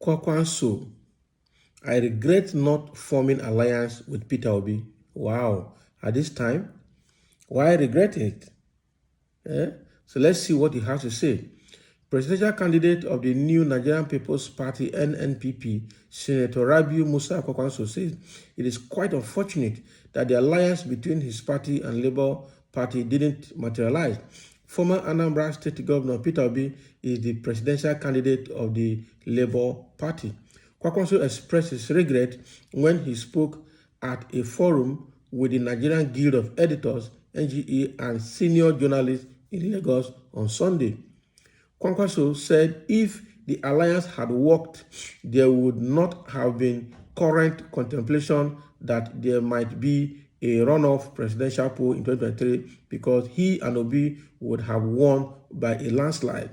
Kwankwaso, I regret not forming alliance with Peter Obi. Wow, at this time, why regret it? Eh? So let's see what he has to say. Presidential candidate of the new Nigerian People's Party (NNPP), Senator Rabiu Musa Kwankwaso says it is quite unfortunate that the alliance between his party and Labour Party didn't materialize. Former Anambra State Governor Peter Obi is the presidential candidate of the Labour Party. Kwankwaso expressed his regret when he spoke at a forum with the Nigerian Guild of Editors (NGE) and senior journalists in Lagos on Sunday. Kwankwaso said if the alliance had worked, there would not have been current contemplation that there might be a runoff presidential poll in 2023 because he and Obi would have won by a landslide.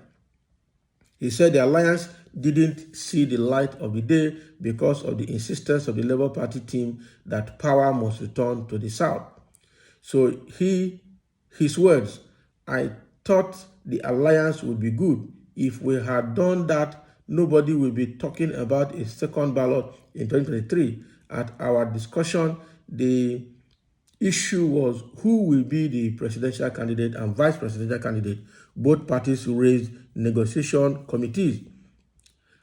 He said the alliance didn't see the light of the day because of the insistence of the Labour Party team that power must return to the South. So his words, I thought the alliance would be good. If we had done that, nobody will be talking about a second ballot in 2023. At our discussion, the issue was who will be the presidential candidate and vice presidential candidate. Both parties raised negotiation committees.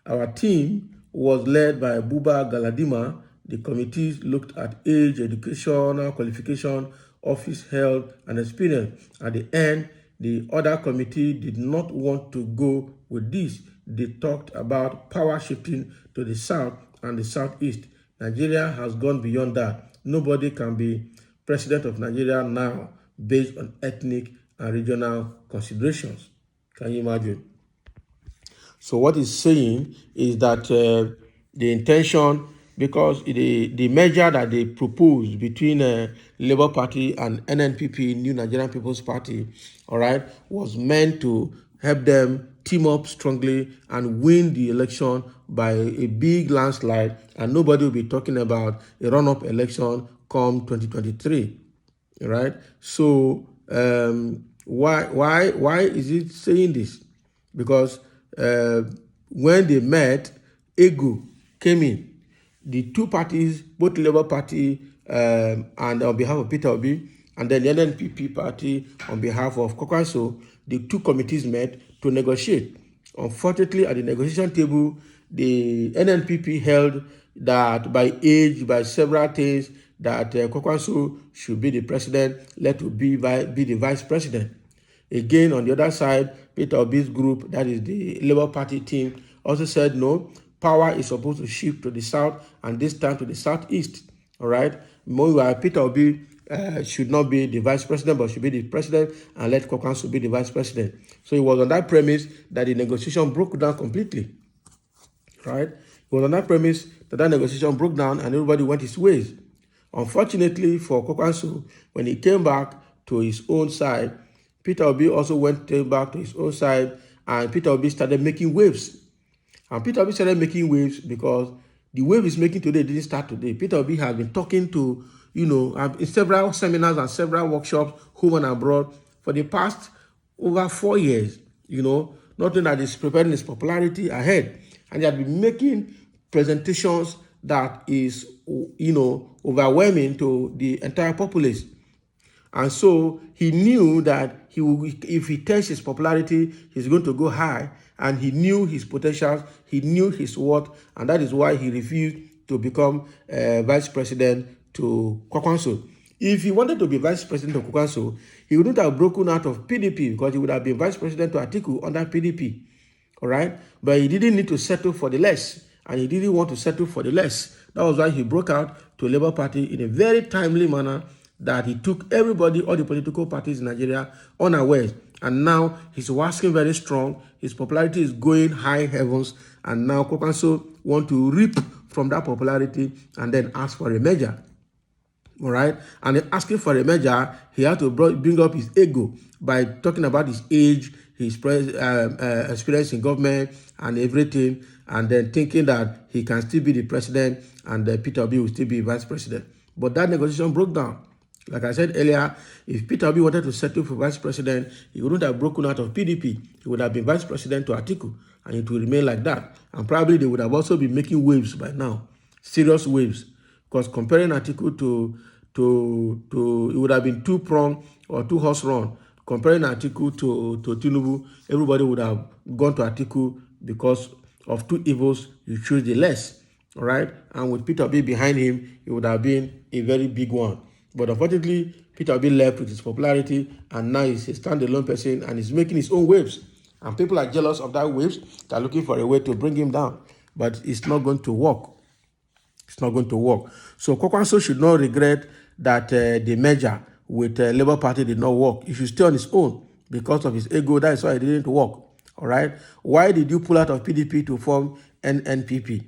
Our team was led by Buba Galadima. The committees looked at age, educational qualification, office held, and experience. At the end, the other committee did not want to go with this. They talked about power shifting to the South and the Southeast. Nigeria has gone beyond that. Nobody can be president of Nigeria now based on ethnic and regional considerations. Can you imagine? So what he's saying is that the intention, because the measure that they proposed between Labour Party and NNPP, New Nigerian People's Party, all right, was meant to help them team up strongly and win the election by a big landslide, and nobody will be talking about a run-up election come 2023, right? So why is it saying this? Because when they met, ego came in. The two parties, both Labour Party and on behalf of Peter Obi, and then the NNPP party on behalf of Kwankwaso, the two committees met to negotiate. Unfortunately, at the negotiation table, the NNPP held that by age, by several things, that Kwankwaso should be the president, let Obi be the vice president. Again, on the other side, Peter Obi's group, that is the Labour Party team, also said no, power is supposed to shift to the South and this time to the Southeast. All right. Meanwhile, Peter Obi should not be the vice president, but should be the president and let Kwankwaso be the vice president. So it was on that premise that the negotiation broke down completely. Right. It was on that premise that that negotiation broke down and everybody went his ways. Unfortunately for Kwankwaso, when he came back to his own side, Peter Obi also went back to his own side, and Peter Obi started making waves. And Peter Obi started making waves because the wave he's making today didn't start today. Peter Obi has been talking to, in several seminars and several workshops, home and abroad, for the past over 4 years, nothing that is preparing his popularity ahead. And he had been making presentations that is, overwhelming to the entire populace. And so he knew that if he tests his popularity, he's going to go high. And he knew his potentials, he knew his worth, and that is why he refused to become vice president to Kwankwaso. If he wanted to be vice president of Kwankwaso, he wouldn't have broken out of PDP because he would have been vice president to Atiku under PDP. All right? But he didn't need to settle for the less, and he didn't want to settle for the less. That was why he broke out to Labour Party in a very timely manner that he took everybody, all the political parties in Nigeria, unawares. And now he's waxing very strong. His popularity is going high heavens. And now Kwankwaso want to reap from that popularity and then ask for a measure. All right? And in asking for a measure, he had to bring up his ego by talking about his age, his experience in government and everything, and then thinking that he can still be the president and Peter Obi will still be vice president. But that negotiation broke down. Like I said earlier, if Peter Obi wanted to settle for vice president, he wouldn't have broken out of PDP. He would have been vice president to Atiku, and it will remain like that. And probably they would have also been making waves by now, serious waves, because comparing Atiku to it would have been two-prong or two-horse run. Comparing Atiku to Tinubu, everybody would have gone to Atiku because of two evils. You choose the less, all right? And with Peter Obi behind him, it would have been a very big one. But unfortunately, Peter Obi left with his popularity, and now he's a standalone person and he's making his own waves. And people are jealous of that waves. They're looking for a way to bring him down. But it's not going to work. It's not going to work. So Kwankwaso should not regret that the merger with Labour Party did not work. He should stay on his own because of his ego. That is why it didn't work. All right. Why did you pull out of PDP to form NNPP?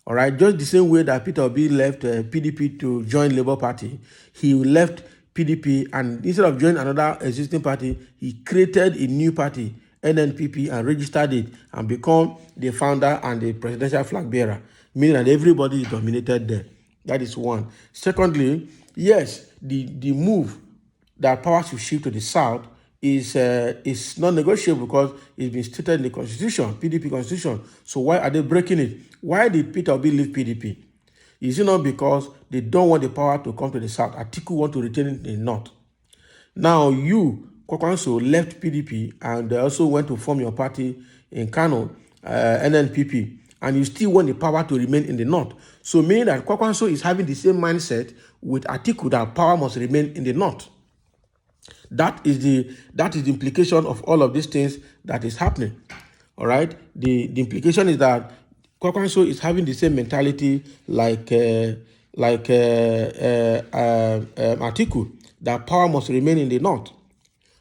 All right, just the same way that Peter Obi left PDP to join Labour Party, he left PDP and instead of joining another existing party, he created a new party, NNPP, and registered it and become the founder and the presidential flag bearer, meaning that everybody is dominated there. That is one. Secondly, yes, the move that power should shift to the south is non-negotiable because it's been stated in the constitution, PDP constitution. So why are they breaking it? Why did Peter Obi leave PDP? Is it not because they don't want the power to come to the south? Atiku want to retain it in the north. Now you, Kwankwaso, left PDP and also went to form your party in Kano, NNPP, and you still want the power to remain in the north. So meaning that Kwankwaso is having the same mindset with Atiku that power must remain in the north. That is the implication of all of these things that is happening. All right. The implication is that Kwankwaso is having the same mentality like Atiku, that power must remain in the north.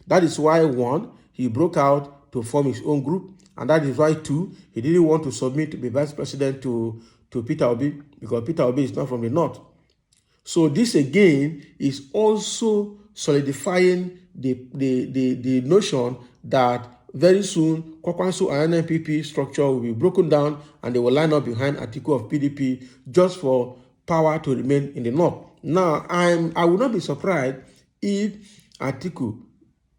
That is why one, he broke out to form his own group, and that is why two, he didn't want to submit to be vice president to Peter Obi because Peter Obi is not from the north. So this again is also solidifying the notion that very soon Kwankwaso and NNPP structure will be broken down and they will line up behind Atiku of PDP just for power to remain in the north. Now, I would not be surprised if Atiku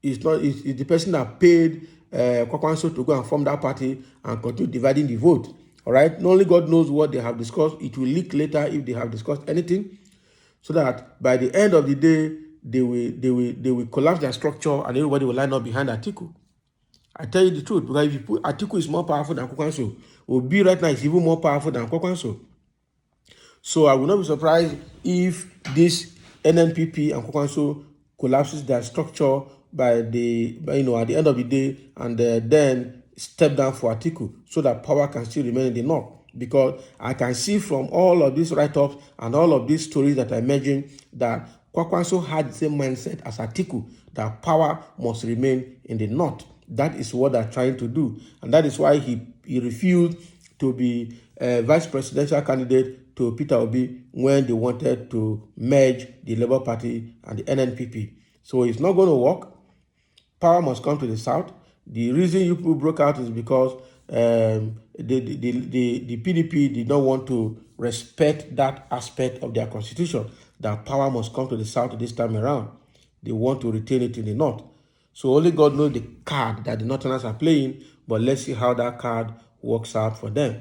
is the person that paid Kwankwaso to go and form that party and continue dividing the vote. All right. Only God knows what they have discussed. It will leak later if they have discussed anything, so that by the end of the day, they will collapse their structure and everybody will line up behind Atiku. I tell you the truth, because if you put Atiku is more powerful than Kwankwaso, Obi right now is even more powerful than Kwankwaso. So I will not be surprised if this NNPP and Kwankwaso collapses their structure at the end of the day, and then step down for Atiku so that power can still remain in the north. Because I can see from all of these write-ups and all of these stories that I mentioned that Kwankwaso had the same mindset as Atiku, that power must remain in the north. That is what they're trying to do. And that is why he refused to be a vice presidential candidate to Peter Obi when they wanted to merge the Labour Party and the NNPP. So it's not going to work. Power must come to the south. The reason you people broke out is because the PDP did not want to respect that aspect of their constitution, that power must come to the south this time around. They want to retain it in the north. So only God knows the card that the Northerners are playing, but let's see how that card works out for them.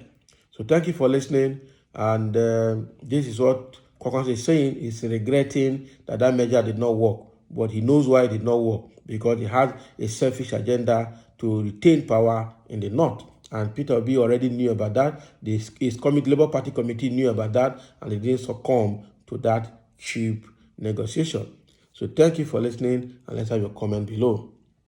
So thank you for listening, and this is what Kwankwaso is saying. He's regretting that merger did not work, but he knows why it did not work, because he has a selfish agenda to retain power in the north. And Peter Obi already knew about that. His Labour Party committee knew about that, and they didn't succumb to that cheap negotiation. So thank you for listening, and let's have your comment below.